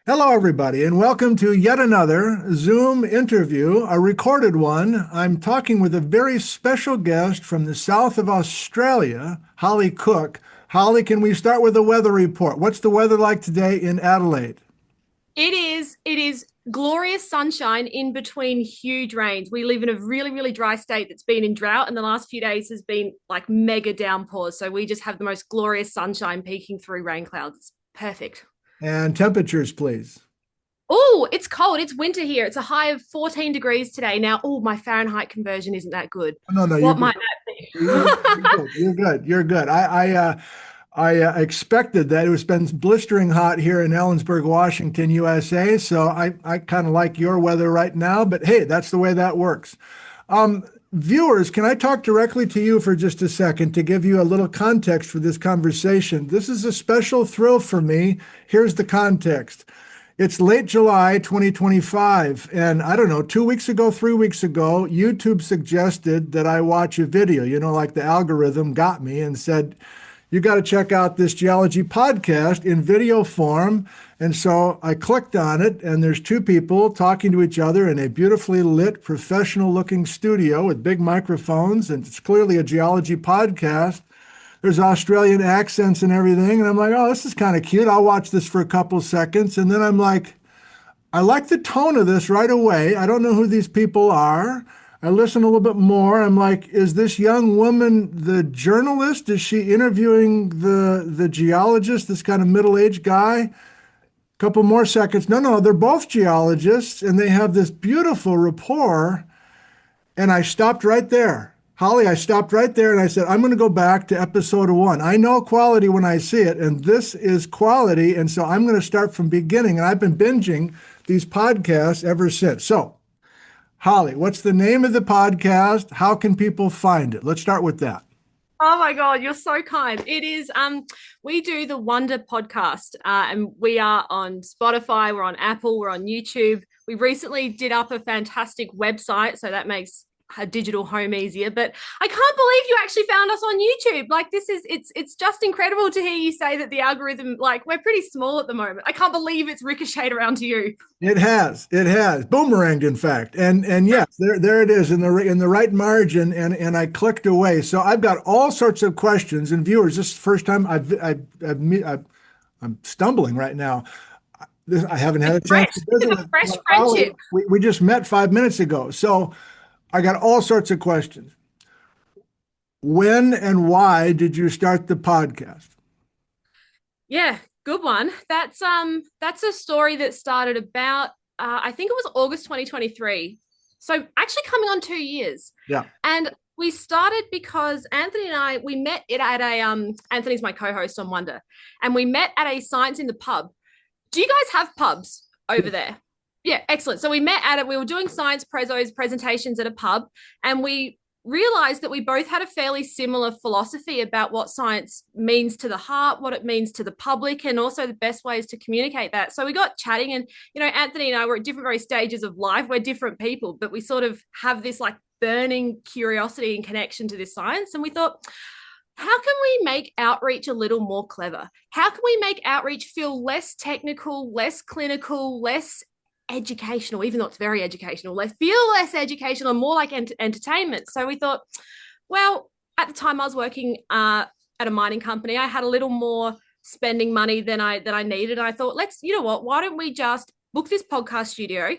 Hello, everybody, and welcome to yet another Zoom interview, a recorded one. I'm talking with a very special guest from the south of Australia, Holly Cooke. Holly, can we start with the weather report? What's the weather like today in Adelaide? It is glorious sunshine in between huge rains. We live in a really, really dry state that's been in drought, and the last few days has been like mega downpours. So we just have the most glorious sunshine peeking through rain clouds. It's perfect. And temperatures, please. Oh, it's cold. It's winter here. It's a high of 14 degrees today. Now, oh, my Fahrenheit conversion isn't that good. No, no, you're What good. might that You're be? good. You're good. You're good. I expected that. It's been blistering hot here in Ellensburg, Washington, USA. So I kind of like your weather right now, but hey, that's the way that works. Um, Viewers, can I talk directly to you for just a second to give you a little context for this conversation? This is a special thrill for me. Here's the context. It's late July 2025, and I don't know, 2 weeks ago, 3 weeks ago, YouTube suggested that I watch a video, like the algorithm got me and said, you got to check out this geology podcast in video form. And so I clicked on it, and there's two people talking to each other in a beautifully lit, professional looking studio with big microphones. And it's clearly a geology podcast. There's Australian accents and everything. And I'm like, oh, this is kind of cute. I'll watch this for a couple seconds. And then I'm like, I like the tone of this right away. I don't know who these people are. I listen a little bit more. I'm like, is this young woman the journalist? Is she interviewing the geologist, this kind of middle-aged guy? Couple more seconds. No, no, they're both geologists and they have this beautiful rapport. And I stopped right there. Holly, I stopped right there and I said, I'm going to go back to episode one. I know quality when I see it, and this is quality. And so I'm going to start from beginning. And I've been binging these podcasts ever since. So, Holly, what's the name of the podcast? How can people find it? Let's start with that. Oh my God, you're so kind. It is we do the Wonder podcast, and we are on Spotify, we're on Apple, we're on YouTube. We recently did up a fantastic website, so that makes a digital home easier. But I can't believe you actually found us on YouTube. Like, it's just incredible to hear you say that the algorithm, like, we're pretty small at the moment. I can't believe it's ricocheted around to you. It has boomeranged, in fact, and yes, there it is in the right margin, and I clicked away. So I've got all sorts of questions, and viewers, this is the first time I'm stumbling right now. I haven't had a chance to It's visit a with fresh Holly. friendship. We just met 5 minutes ago, so I got all sorts of questions. When and why did you start the podcast? Yeah, good one. That's a story that started about I think it was August 2023. So actually coming on 2 years. Yeah. And we started because Anthony and I we met it at a Anthony's my co-host on Wonder, and we met at a Science in the Pub. Do you guys have pubs over there? Yeah, excellent. So we met at it. We were doing science presentations at a pub, and we realized that we both had a fairly similar philosophy about what science means to the heart, what it means to the public, and also the best ways to communicate that. So we got chatting, and Anthony and I were at different very stages of life. We're different people, but we sort of have this like burning curiosity and connection to this science. And we thought, how can we make outreach a little more clever? How can we make outreach feel less technical, less clinical, less educational, even though it's very educational, feel less educational and more like entertainment? So we thought, well, at the time I was working at a mining company. I had a little more spending money than I needed. And I thought, you know what, why don't we just book this podcast studio,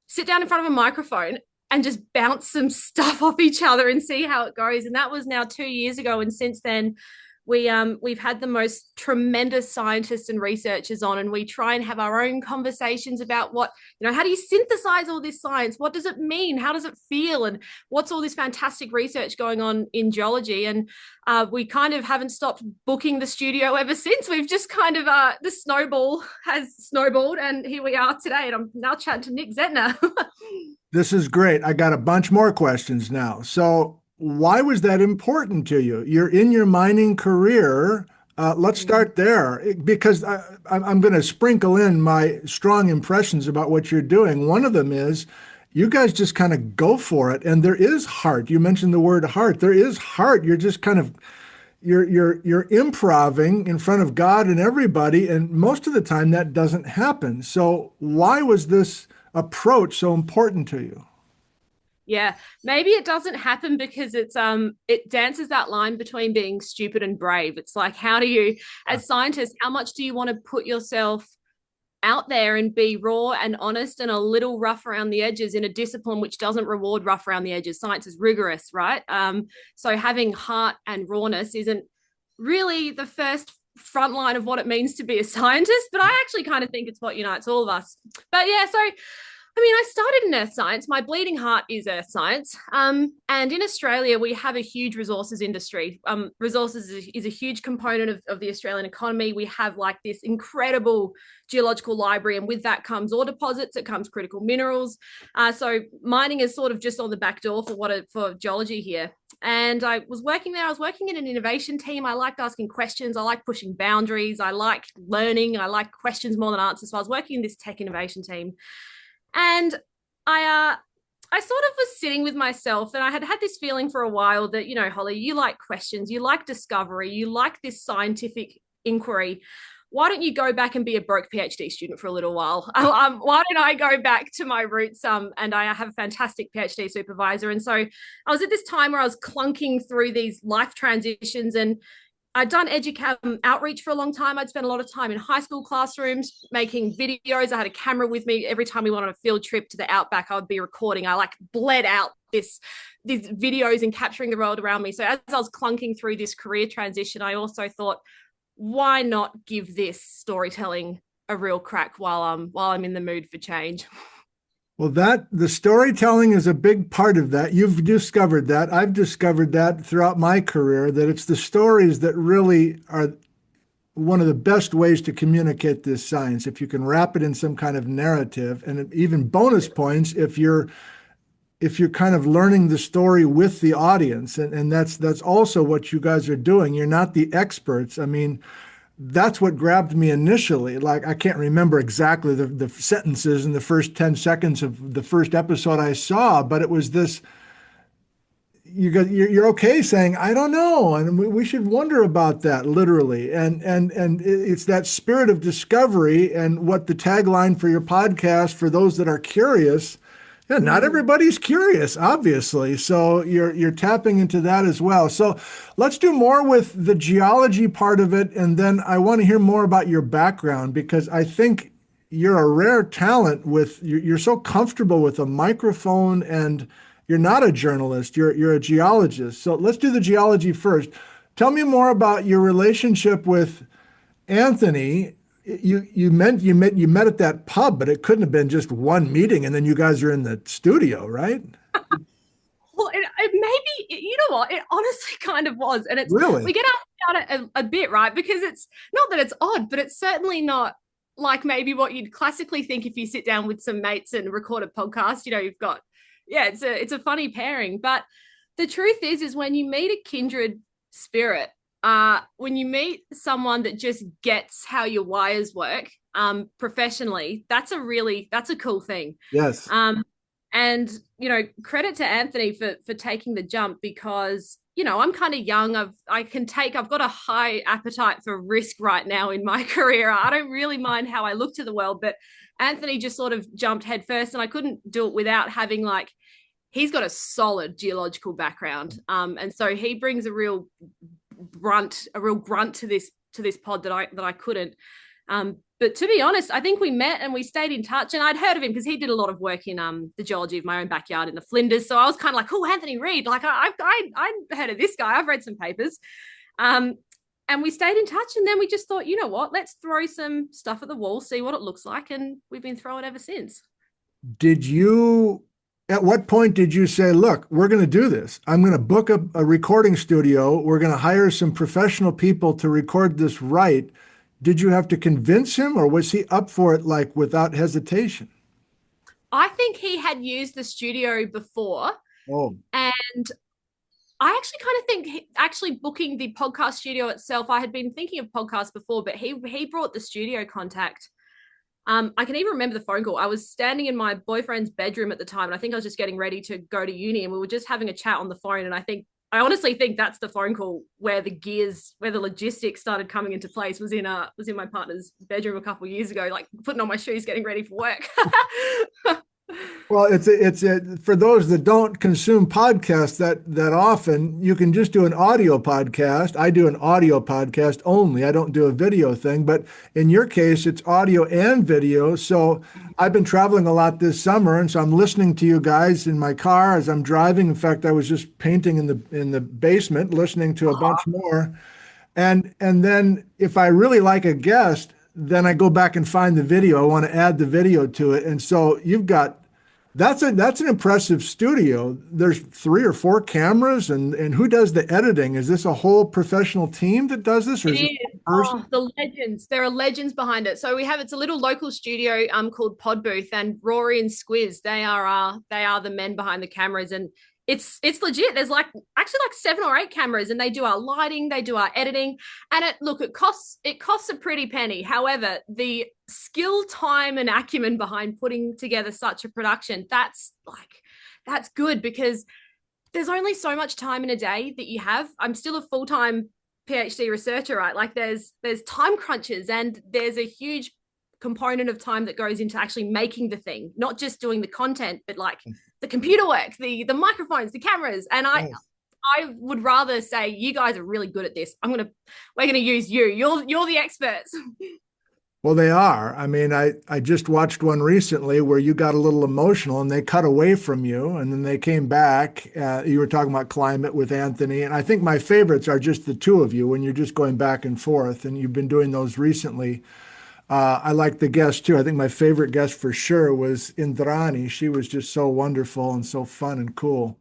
sit down in front of a microphone and just bounce some stuff off each other and see how it goes. And that was now 2 years ago. And since then, we've had the most tremendous scientists and researchers on, and we try and have our own conversations about how do you synthesize all this science? What does it mean? How does it feel? And what's all this fantastic research going on in geology? And we kind of haven't stopped booking the studio ever since. We've just kind of the snowball has snowballed, and here we are today. And I'm now chatting to Nick Zentner. This is great. I got a bunch more questions now. So, why was that important to you? You're in your mining career. Let's start there because I'm going to sprinkle in my strong impressions about what you're doing. One of them is you guys just kind of go for it, and there is heart. You mentioned the word heart. There is heart. You're just kind of you're improving in front of God and everybody, and most of the time that doesn't happen. So why was this approach so important to you? Yeah, maybe it doesn't happen because it dances that line between being stupid and brave. It's like, how do you, as scientists, how much do you want to put yourself out there and be raw and honest and a little rough around the edges in a discipline which doesn't reward rough around the edges? Science is rigorous, right? So having heart and rawness isn't really the first front line of what it means to be a scientist, but I actually kind of think it's what unites all of us. But yeah, so I mean, I started in earth science. My bleeding heart is earth science. And in Australia, we have a huge resources industry. Resources is a huge component of the Australian economy. We have like this incredible geological library, and with that comes ore deposits, it comes critical minerals. So mining is sort of just on the back door for geology here. And I was working there. I was working in an innovation team. I liked asking questions. I like pushing boundaries. I like learning. I like questions more than answers. So I was working in this tech innovation team. And I sort of was sitting with myself, and I had had this feeling for a while that, Holly, you like questions, you like discovery, you like this scientific inquiry. Why don't you go back and be a broke PhD student for a little while? Why don't I go back to my roots? And I have a fantastic PhD supervisor. And so I was at this time where I was clunking through these life transitions, and I'd done outreach for a long time. I'd spent a lot of time in high school classrooms making videos. I had a camera with me. Every time we went on a field trip to the outback, I would be recording. I like bled out these videos and capturing the world around me. So as I was clunking through this career transition, I also thought, why not give this storytelling a real crack while I'm in the mood for change? Well, the storytelling is a big part of that. You've discovered that. I've discovered that throughout my career, that it's the stories that really are one of the best ways to communicate this science. If you can wrap it in some kind of narrative, and even bonus points if you're kind of learning the story with the audience, and that's also what you guys are doing. You're not the experts. I mean, that's what grabbed me initially. Like, I can't remember exactly the sentences in the first 10 seconds of the first episode I saw, but it was this, you're okay saying, I don't know. And we should wonder about that, literally. And it's that spirit of discovery, and what the tagline for your podcast, for those that are curious. Yeah, not everybody's curious, obviously. So you're tapping into that as well. So let's do more with the geology part of it, and then I want to hear more about your background, because I think you're a rare talent you're so comfortable with a microphone, and you're not a journalist, you're a geologist. So let's do the geology first. Tell me more about your relationship with Anthony. You met at that pub, but it couldn't have been just one meeting and then you guys are in the studio, right? Well, it maybe, you know what? It honestly kind of was. And Really? we get asked about it a bit, right? Because it's not that it's odd, but it's certainly not like maybe what you'd classically think if you sit down with some mates and record a podcast. You've got, yeah, it's a funny pairing. But the truth is when you meet a kindred spirit, when you meet someone that just gets how your wires work professionally, that's a cool thing. Yes. And credit to Anthony for taking the jump, because I'm kind of young. I've got a high appetite for risk right now in my career. I don't really mind how I look to the world, but Anthony just sort of jumped headfirst, and I couldn't do it without having he's got a solid geological background, and so he brings a real grunt to this pod that I couldn't. But to be honest, I think we met and we stayed in touch, and I'd heard of him because he did a lot of work in the geology of my own backyard in the Flinders. So I was kind of like, oh, Anthony Reid, I heard of this guy. I've read some papers. And we stayed in touch, and then we just thought, you know what, let's throw some stuff at the wall, see what it looks like, and we've been throwing ever since. At what point did you say, look, we're going to do this? I'm going to book a recording studio. We're going to hire some professional people to record this right. Did you have to convince him, or was he up for it without hesitation? I think he had used the studio before. Oh. And I actually kind of think actually booking the podcast studio itself, I had been thinking of podcasts before, but he brought the studio contact. I can even remember the phone call. I was standing in my boyfriend's bedroom at the time, and I think I was just getting ready to go to uni, and we were just having a chat on the phone. And I think I honestly think that's the phone call where the logistics started coming into place. Was in my partner's bedroom a couple of years ago, like putting on my shoes, getting ready for work. Well, for those that don't consume podcasts that often, you can just do an audio podcast. I do an audio podcast only. I don't do a video thing, but in your case, it's audio and video. So I've been traveling a lot this summer, and so I'm listening to you guys in my car as I'm driving. In fact, I was just painting in the basement, listening to a bunch more. And then if I really like a guest, then I go back and find the video. I want to add the video to it. And so you've got that's an impressive studio. There's 3 or 4 cameras, and who does the editing? Is this a whole professional team that does this, or It is it is. one person? Oh, the legends. There are legends behind it. So it's a little local studio called Pod Booth, and Rory and Squiz, they are the men behind the cameras, and it's legit. There's actually like 7 or 8 cameras, and they do our lighting, they do our editing, and it costs a pretty penny. However, the skill, time, and acumen behind putting together such a production, that's good, because there's only so much time in a day that you have. I'm still a full-time PhD researcher, right? Like there's time crunches, and there's a huge component of time that goes into actually making the thing, not just doing the content, but like the computer work, the microphones, the cameras. And Yes. I would rather say you guys are really good at this. We're gonna use you. You're the experts. Well, they are. I mean, I just watched one recently where you got a little emotional and they cut away from you and then they came back. You were talking about climate with Anthony. And I think my favorites are just the two of you when you're just going back and forth. And you've been doing those recently. I like the guest too. I think my favorite guest for sure was Indrani. She was just so wonderful and so fun and cool.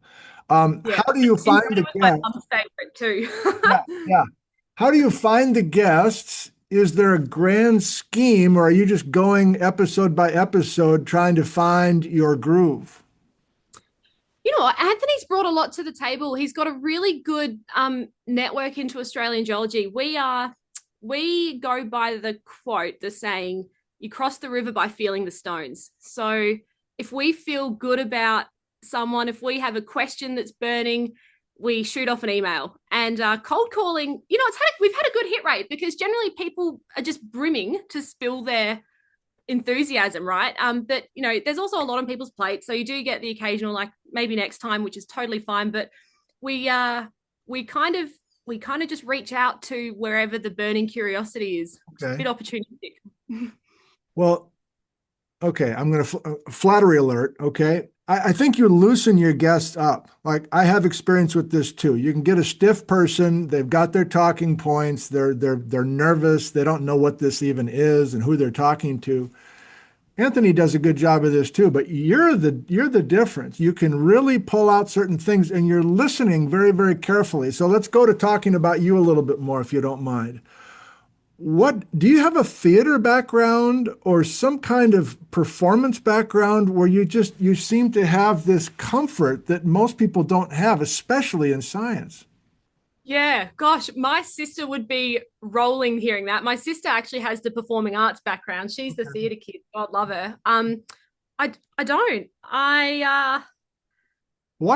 Yeah. How do you find It the was my guests? mum's favorite too. Yeah, yeah. How do you find the guests? Is there a grand scheme, or are you just going episode by episode trying to find your groove? You know what? Anthony's brought a lot to the table. He's got a really good network into Australian geology. We go by the quote, the saying, you cross the river by feeling the stones. So if we feel good about someone, if we have a question that's burning, we shoot off an email. And cold calling, we've had a good hit rate, because generally people are just brimming to spill their enthusiasm, right? But there's also a lot on people's plates, so you do get the occasional, like, maybe next time, which is totally fine. But we we kind of just reach out to wherever the burning curiosity is. Just a Okay. bit opportunistic. Well, okay. I'm going to flattery alert. Okay. I think you loosen your guests up. Like I have experience with this too. You can get a stiff person. They've got their talking points. They're nervous. They don't know what this even is and who they're talking to. Anthony does a good job of this too, but you're the difference. You can really pull out certain things and you're listening very, very carefully. So let's go to talking about you a little bit more, if you don't mind. What do you have a theater background or some kind of performance background where you seem to have this comfort that most people don't have, especially in science? Yeah, gosh, my sister would be rolling hearing that. My sister actually has the performing arts background. She's the theatre kid. God love her. I don't. Why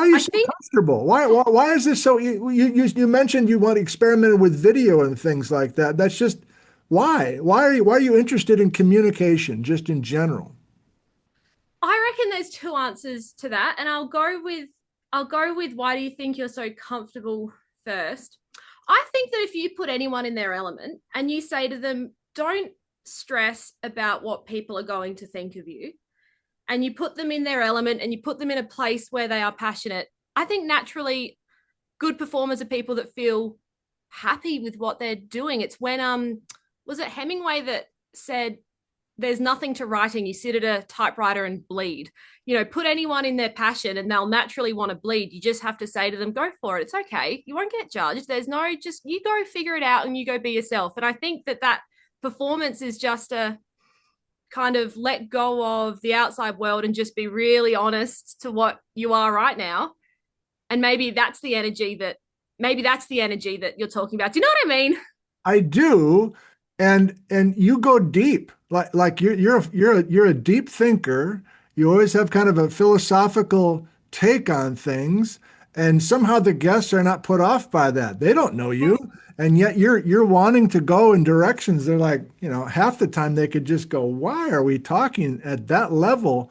are you I so think comfortable? Why is this so? You mentioned you want to experiment with video and things like that. That's just why. Why are you interested in communication just in general? I reckon there's two answers to that, and I'll go with why do you think you're so comfortable first? I think that if you put anyone in their element and you say to them, don't stress about what people are going to think of you, and you put them in their element and you put them in a place where they are passionate, I think naturally good performers are people that feel happy with what they're doing. It's when was it Hemingway that said there's nothing to writing, you sit at a typewriter and bleed. Put anyone in their passion and they'll naturally want to bleed. You just have to say to them, go for it, it's okay, you won't get judged. There's no, just you go figure it out and you go be yourself. And I think that performance is just a kind of let go of the outside world and just be really honest to what you are right now. And maybe that's the energy that you're talking about. Do you know what I mean? I do, and you go deep. Like you're a deep thinker. You always have kind of a philosophical take on things, And somehow the guests are not put off by that. They don't know you. And yet you're wanting to go in directions. They're like, half the time they could just go, why are we talking at that level?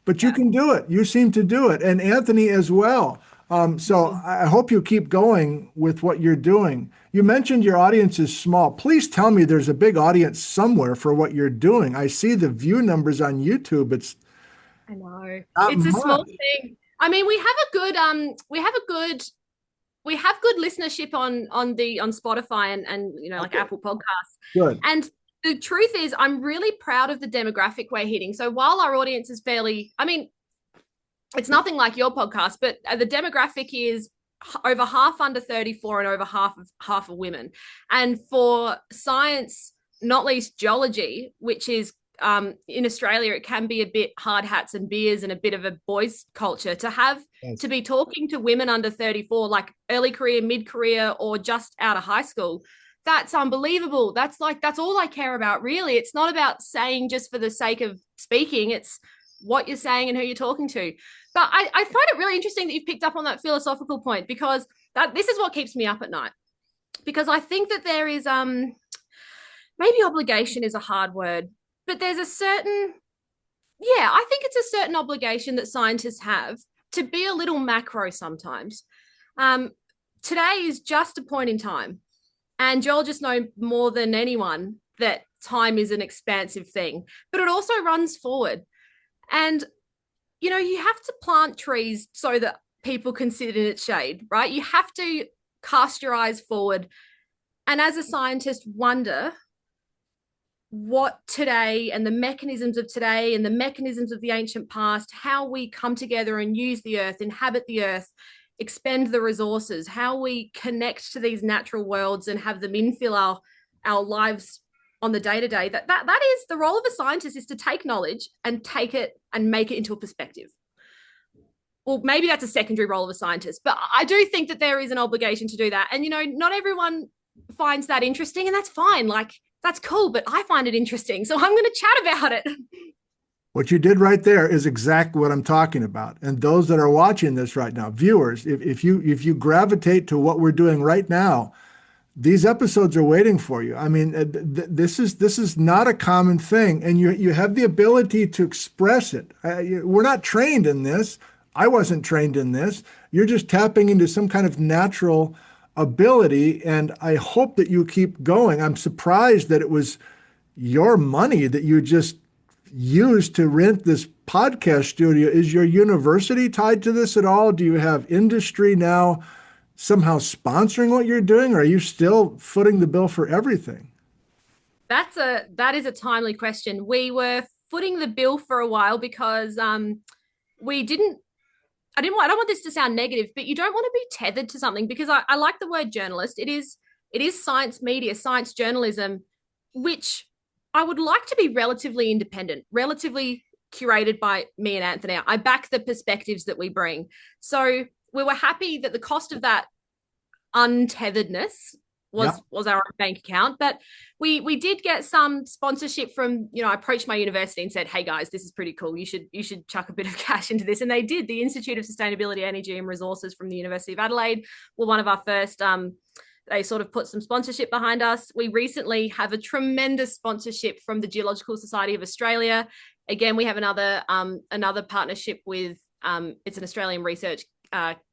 But you Yeah. can do it. You seem to do it. And Anthony as well. So Mhm. I hope you keep going with what you're doing. You mentioned your audience is small. Please tell me there's a big audience somewhere for what you're doing. I see the view numbers on YouTube. It's I know. not It's a small much. thing. I mean, we have good listenership on Spotify and like Okay, Apple Podcasts. good. And the truth is I'm really proud of the demographic we're hitting. So while our audience is fairly, I mean, it's nothing like your podcast, but the demographic is over half under 34 and over half of women. And for science, not least geology, which is in Australia, it can be a bit hard hats and beers and a bit of a boys' culture Yes. to be talking to women under 34, like early career, mid career, or just out of high school. That's unbelievable. That's all I care about, really. It's not about saying just for the sake of speaking, it's what you're saying and who you're talking to. But I find it really interesting that you've picked up on that philosophical point because this is what keeps me up at night. Because I think that there is maybe obligation is a hard word, but there's a certain I think it's a certain obligation that scientists have to be a little macro sometimes. Um, Today is just a point in time, and geologists know more than anyone that time is an expansive thing, but it also runs forward. And you have to plant trees so that people can sit in its shade, right? You have to cast your eyes forward. And as a scientist, wonder what today and the mechanisms of today and the mechanisms of the ancient past, how we come together and use the earth, inhabit the earth, expend the resources, how we connect to these natural worlds and have them infill our lives on the day to day. That is the role of a scientist, is to take knowledge and take it and make it into a perspective. Well, maybe that's a secondary role of a scientist, but I do think that there is an obligation to do that. And not everyone finds that interesting, and that's fine. Like, that's cool, but I find it interesting, so I'm going to chat about it. What you did right there is exactly what I'm talking about. And those that are watching this right now, viewers, if you gravitate to what we're doing right now, these episodes are waiting for you. I mean, this is not a common thing, and you have the ability to express it. We're not trained in this. I wasn't trained in this. You're just tapping into some kind of natural ability, and I hope that you keep going. I'm surprised that it was your money that you just used to rent this podcast studio. Is your university tied to this at all? Do you have industry now somehow sponsoring what you're doing, or are you still footing the bill for everything? That is a timely question. We were footing the bill for a while because we didn't I don't want this to sound negative, but you don't want to be tethered to something, because I like the word journalist. It is science media, science journalism, which I would like to be relatively independent, relatively curated by me and Anthony. I back the perspectives that we bring. So we were happy that the cost of that untetheredness Yeah. was our own bank account, but we did get some sponsorship from, I approached my university and said, hey guys, this is pretty cool, you should chuck a bit of cash into this, and they did. The Institute of Sustainability, Energy and Resources from the University of Adelaide were one of our first. They sort of put some sponsorship behind us. We recently have a tremendous sponsorship from the Geological Society of Australia. Again, we have another partnership with it's an Australian Research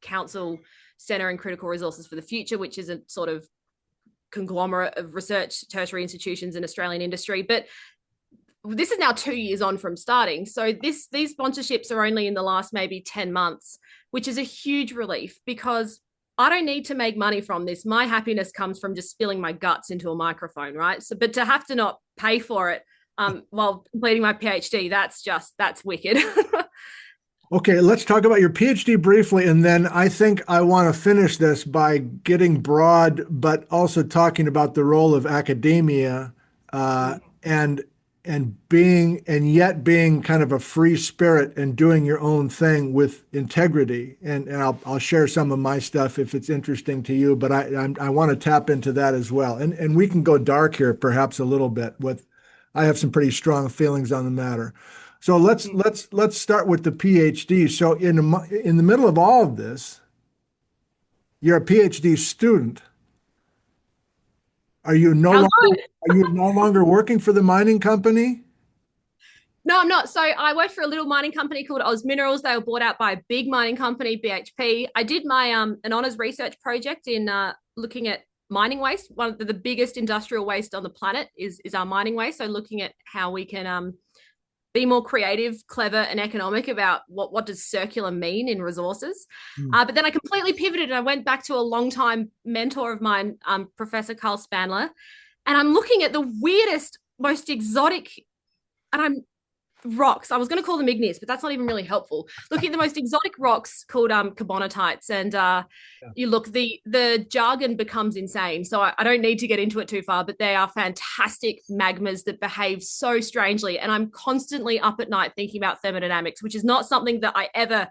Council Centre and Critical Resources for the Future, which is a sort of conglomerate of research tertiary institutions in Australian industry. But this is now 2 years on from starting. So these sponsorships are only in the last maybe 10 months, which is a huge relief, because I don't need to make money from this. My happiness comes from just spilling my guts into a microphone, right? So, but to have to not pay for it while completing my PhD, that's wicked. Okay, let's talk about your PhD briefly, and then I think I want to finish this by getting broad, but also talking about the role of academia, and yet being kind of a free spirit and doing your own thing with integrity. And I'll share some of my stuff if it's interesting to you, but I want to tap into that as well. And we can go dark here perhaps a little bit with. I have some pretty strong feelings on the matter. So let's start with the PhD. So in the middle of all of this, You're a PhD student. Are you no How longer good? are you no longer working for the mining company? No, I'm not. So I worked for a little mining company called Oz Minerals. They were bought out by a big mining company, BHP. I did my an honors research project in looking at mining waste. One of the biggest industrial waste on the planet is our mining waste. So looking at how we can be more creative, clever, and economic about what does circular mean in resources. Hmm. But then I completely pivoted and I went back to a longtime mentor of mine, Professor Carl Spanler, and I'm looking at the weirdest, most exotic, and I'm rocks. I was going to call them igneous, but that's not even really helpful. Looking at the most exotic rocks called carbonatites, and Yeah. you look, the jargon becomes insane. So I don't need to get into it too far, but they are fantastic magmas that behave so strangely. And I'm constantly up at night thinking about thermodynamics, which is not something that I ever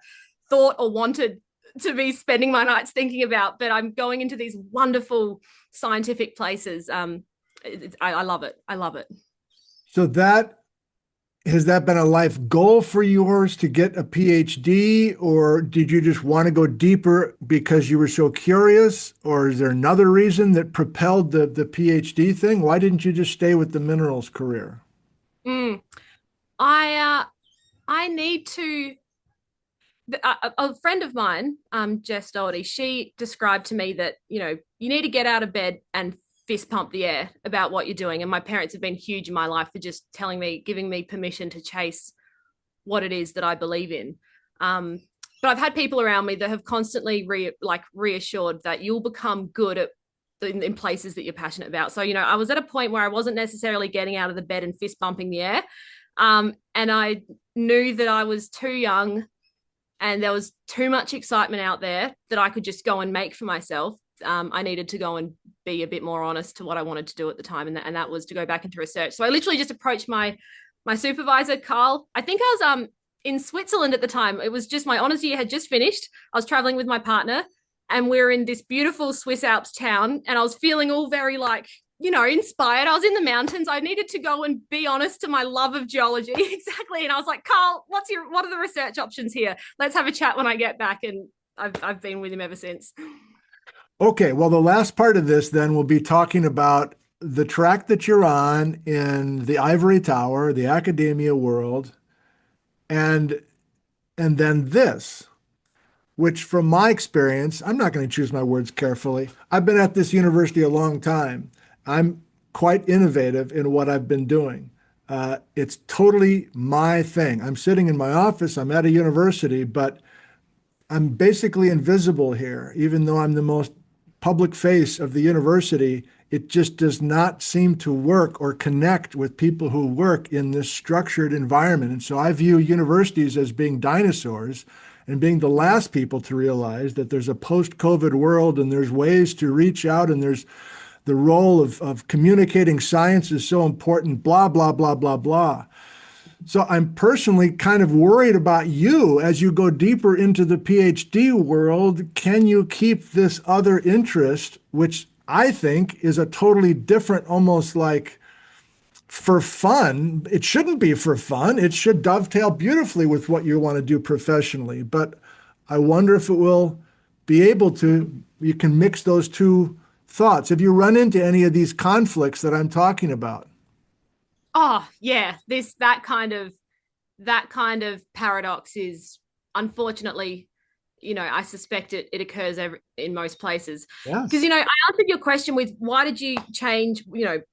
thought or wanted to be spending my nights thinking about. But I'm going into these wonderful scientific places. I love it. I love it. So that has that been a life goal for yours to get a PhD, or did you just want to go deeper because you were so curious, or is there another reason that propelled the PhD thing? Why didn't you just stay with the minerals career? Mm. I need to. A friend of mine, Jess Doherty, she described to me that you need to get out of bed and fist pump the air about what you're doing. And my parents have been huge in my life for just telling me, giving me permission to chase what it is that I believe in. But I've had people around me that have constantly reassured that you'll become good at in places that you're passionate about. So I was at a point where I wasn't necessarily getting out of the bed and fist bumping the air, and I knew that I was too young and there was too much excitement out there that I could just go and make for myself. I needed to go and be a bit more honest to what I wanted to do at the time, and that was to go back into research. So I literally just approached my supervisor, Carl. I think I was in Switzerland at the time. It was just my honors year had just finished. I was traveling with my partner, and we were in this beautiful Swiss Alps town, and I was feeling all very inspired. I was in the mountains. I needed to go and be honest to my love of geology. Exactly. And I was like, Carl, what are the research options here? Let's have a chat when I get back. And I've been with him ever since. Okay, well, the last part of this then will be talking about the track that you're on in the ivory tower, the academia world, and then this, which from my experience, I'm not going to choose my words carefully. I've been at this university a long time. I'm quite innovative in what I've been doing. It's totally my thing. I'm sitting in my office, I'm at a university, but I'm basically invisible here, even though I'm the most public face of the university. It just does not seem to work or connect with people who work in this structured environment. And so I view universities as being dinosaurs and being the last people to realize that there's a post-COVID world and there's ways to reach out and there's the role of communicating science is so important, blah, blah, blah, blah, blah. So I'm personally kind of worried about you as you go deeper into the PhD world. Can you keep this other interest, which I think is a totally different, almost like for fun? It shouldn't be for fun. It should dovetail beautifully with what you want to do professionally. But I wonder if it will be able to, you can mix those two thoughts. Have you run into any of these conflicts that I'm talking about? Oh yeah, that kind of paradox is unfortunately, I suspect it occurs in most places. Because Yes. I answered your question with why did you change?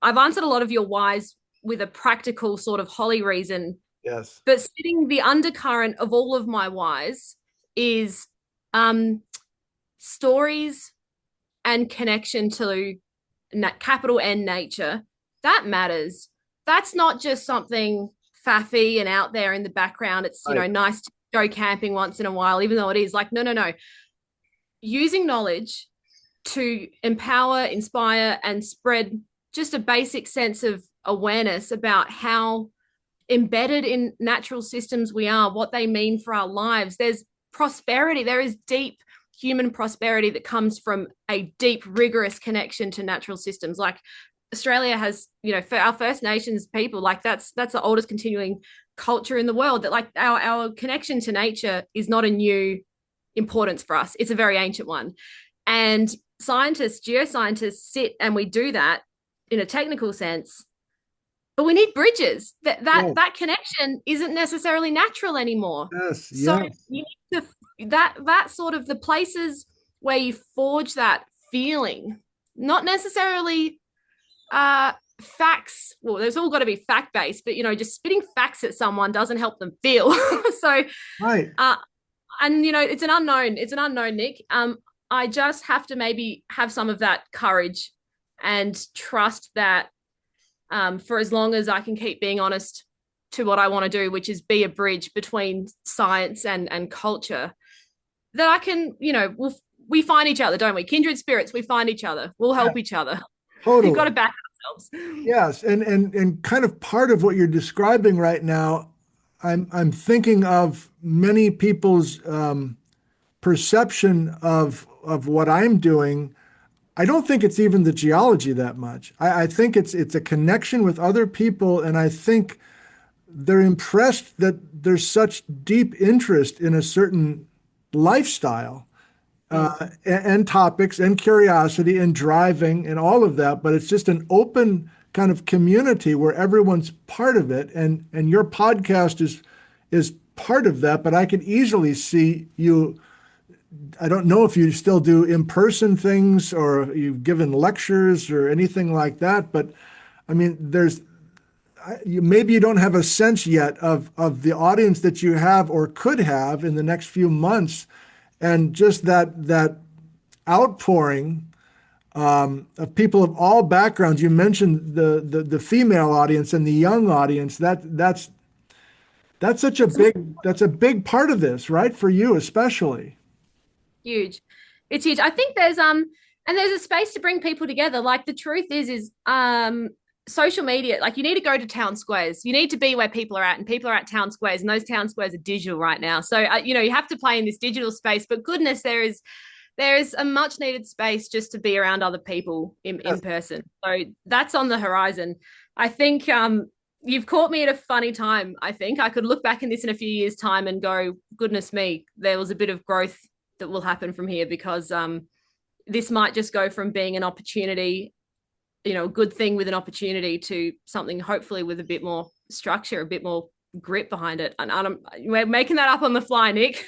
I've answered a lot of your whys with a practical sort of Holly reason, Yes. but sitting the undercurrent of all of my whys is um, stories and connection to capital N nature. That matters. That's not just something faffy and out there in the background. It's, Right. nice to go camping once in a while, even though it is like, no, no, no. Using knowledge to empower, inspire, and spread just a basic sense of awareness about how embedded in natural systems we are, what they mean for our lives. There's prosperity. There is deep human prosperity that comes from a deep, rigorous connection to natural systems. Like Australia has, for our First Nations people, like that's the oldest continuing culture in the world. That like our connection to nature is not a new importance for us. It's a very ancient one. And geoscientists sit and we do that in a technical sense, but we need bridges. That connection isn't necessarily natural anymore. Yes, So yes. you need to that sort of the places where you forge that feeling, not necessarily facts. Well, there's all got to be fact based, but just spitting facts at someone doesn't help them feel. So Right. and it's an unknown, Nick. I just have to maybe have some of that courage and trust that for as long as I can keep being honest to what I want to do, which is be a bridge between science and culture, that I can, we find each other, don't we? Kindred spirits, we find each other. We'll help each other. We've got to Totally. back ourselves. Yes, and kind of part of what you're describing right now, I'm thinking of many people's perception of what I'm doing. I don't think it's even the geology that much. I think it's a connection with other people, and I think they're impressed that there's such deep interest in a certain lifestyle and topics and curiosity and driving and all of that. But it's just an open kind of community where everyone's part of it, and your podcast is part of that. But I could easily see you. I don't know if you still do in-person things or you've given lectures or anything like that, but I mean, maybe you don't have a sense yet of the audience that you have or could have in the next few months, and just that outpouring of people of all backgrounds. You mentioned the female audience and the young audience. That's that's a big part of this, right? For you especially. Huge. It's huge. I think and there's a space to bring people together. Like the truth is social media, like you need to go to town squares. You need to be where people are at, and people are at town squares, and those town squares are digital right now. So you have to play in this digital space, but goodness, there is a much needed space just to be around other people in person. So that's on the horizon. I think you've caught me at a funny time. I think I could look back in this in a few years' time and go, goodness me, there was a bit of growth that will happen from here, because this might just go from being an opportunity, a good thing with an opportunity, to something hopefully with a bit more structure, a bit more grit behind it. And we're making that up on the fly, Nick.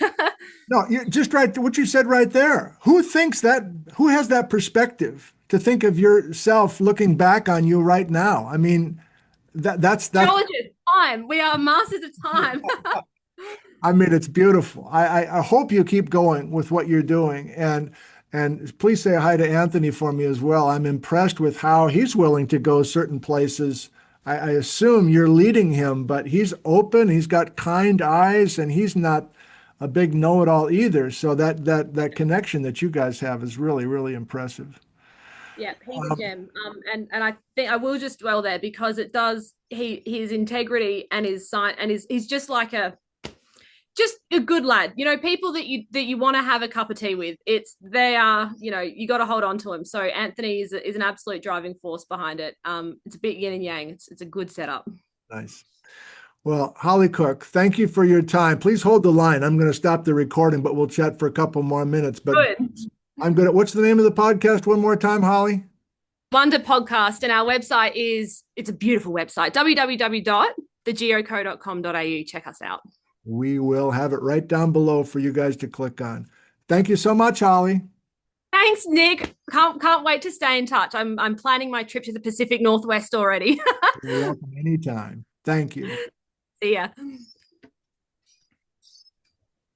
No, you just right what you said right there. Who thinks that? Who has that perspective to think of yourself looking back on you right now? I mean, that's Geologists, time. We are masters of time. I mean, it's beautiful. I hope you keep going with what you're doing, and please say hi to Anthony for me as well. I'm impressed with how he's willing to go certain places. I assume you're leading him, but he's open. He's got kind eyes, and he's not a big know-it-all either. So that connection that you guys have is really, really impressive. Yeah, he's a gem. And I think I will just dwell there, because it does his integrity and his sign and he's just like just a good lad. People that you want to have a cup of tea with. They are, you got to hold on to him. So Anthony is an absolute driving force behind it. It's a bit yin and yang. It's a good setup. Nice. Well, Holly Cooke, thank you for your time. Please hold the line. I'm going to stop the recording, but we'll chat for a couple more minutes. But Good. I'm good. What's the name of the podcast one more time, Holly? Wonder Podcast, and our website it's a beautiful website, www.thegeoco.com.au. Check us out. We will have it right down below for you guys to click on. Thank you so much, Holly. Thanks, Nick. Can't wait to stay in touch. I'm planning my trip to the Pacific Northwest already. You're welcome anytime. Thank you. See ya.